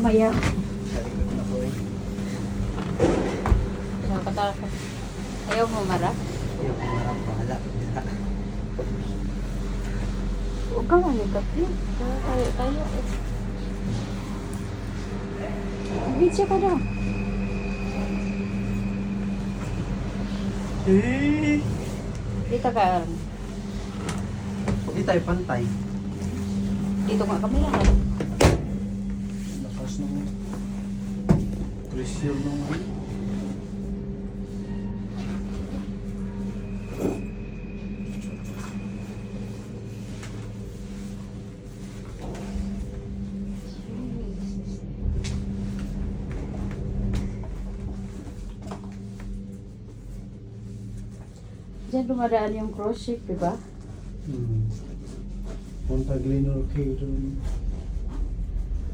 mamaya. Sa likod na ko eh. Nakatakot. Ayaw mo marap? Yung kumarap, bahala. Huwag ka malikap yun. Tayo. Video ka daw. Eh! Dito ka. Hindi tayo pantay. Dito nga kami lahat. Lakas ng pressure ng Diyan dumadaan yung cruise ship, di ba? Punta Glenor Cay doon.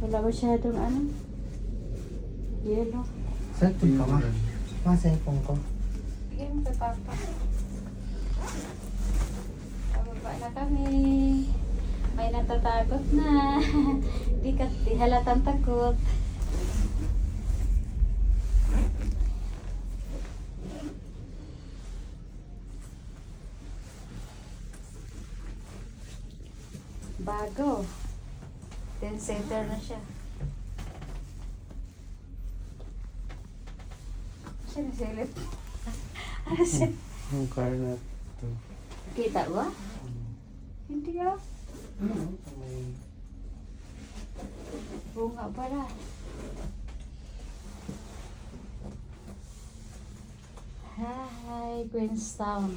Wala masyadong ano. Yelo. Cellphone ka ma? Cellphone ko. Bigyan mo kay Papa. Pababa na kami. May natatakot na. Di halatang takot. Bago. 10-seater na siya. Siya nasilip. Ano siya? Yung car na ito. Kita ba? Hindi ah. May Bunga pala. Hi, Queenstown.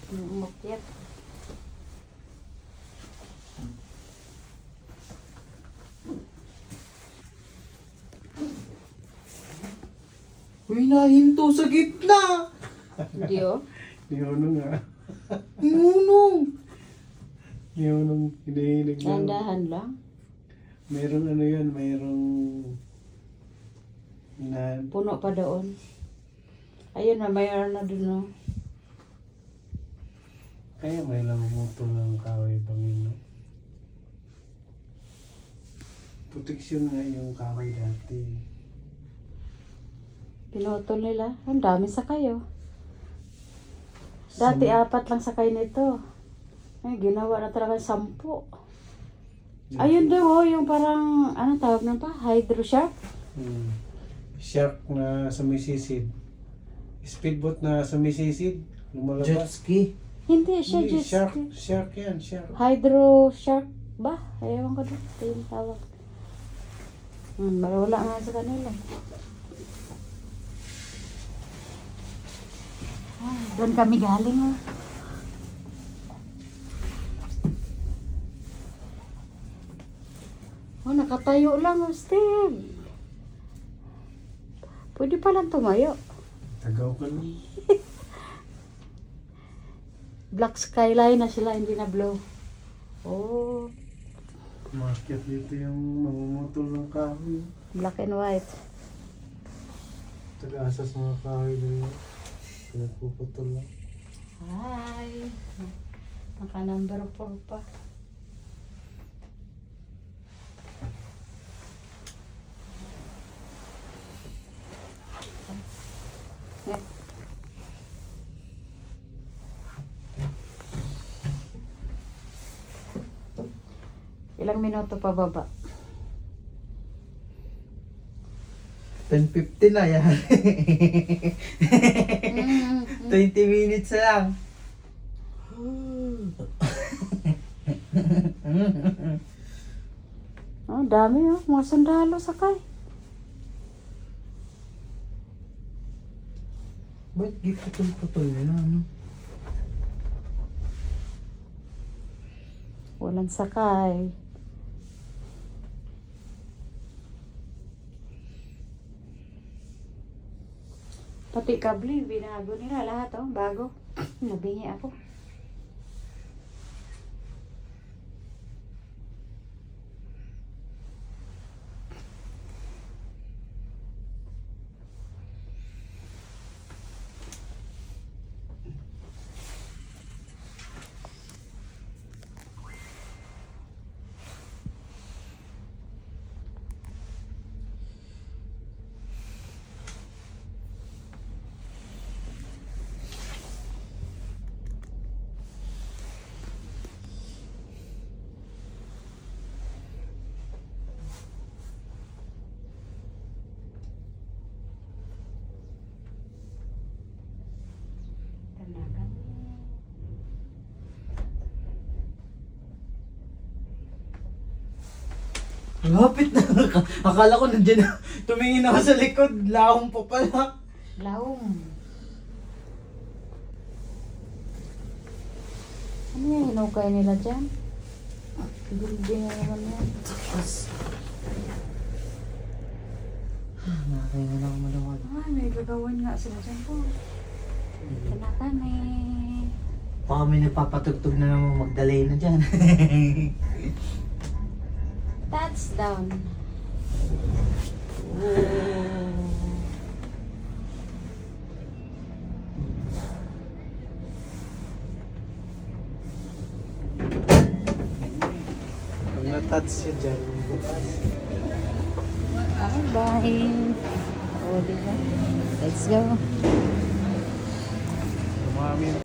Umukyat. uy, nahinto sa gitna! Hindi oh. Nihunong nga. Nihunong! Nihunong hinihilig lang. Dandahan lang. Merong ano yan, merong na Puno pa doon. Ayun na, mayroon na dun oh. kaya may lang umutol ng kahoy Panginoon. Proteksyon nga yung kahoy dati. Pinutol nila. Ang dami sakay oh. Dati 4 lang sakay nito. Ay, ginawa na talaga 10. Ayun daw oh, yung parang, ano tawag na pa? Hydro shark? Shark na sumisisid. Speedboat na sumisisid. Lumalabas. Jet ski. Hindi siya Hindi, just shark yan, shark. hydro shark ba? Ewan ko doon. Ito yung tawag. Wala nga sa kanila. Ay, doon kami galing oh. Oh, nakatayo lang oh, Steve. Pwede palang tumayo. Tagaw ka lang. Black skyline na sila, hindi na blue. Oh, Market dito yung mamumutol ng kahoy. black and white. Taga-asas mga kahoy doon. Pinagpuputol lang. Hi. Naka number 4 pa. Ilang minuto pa baba? 10:50 na yan. 20 minutes na lang. Oh, dami oh. Mga sundalo sakay. Ba't giputol-putol nila, ano? Walang sakay. Pati kabli, binago nila lahat oh. Bago. Nabingi ako. Lapit na. Akala ko nandiyan na. Tumingin ako sa likod. Lahong pa pala. Laom. Ano yung hinukay nila dyan? Building na naman yan. Nakakain na ako malawag. Ay, may gagawin nga sila dyan po. Ito na kami. Baka may nagpapatugtog na naman magdalay na dyan. Touchdown. Pag na-touch siya dyan, bukas. Bye-bye. O, diba? Let's go. Umami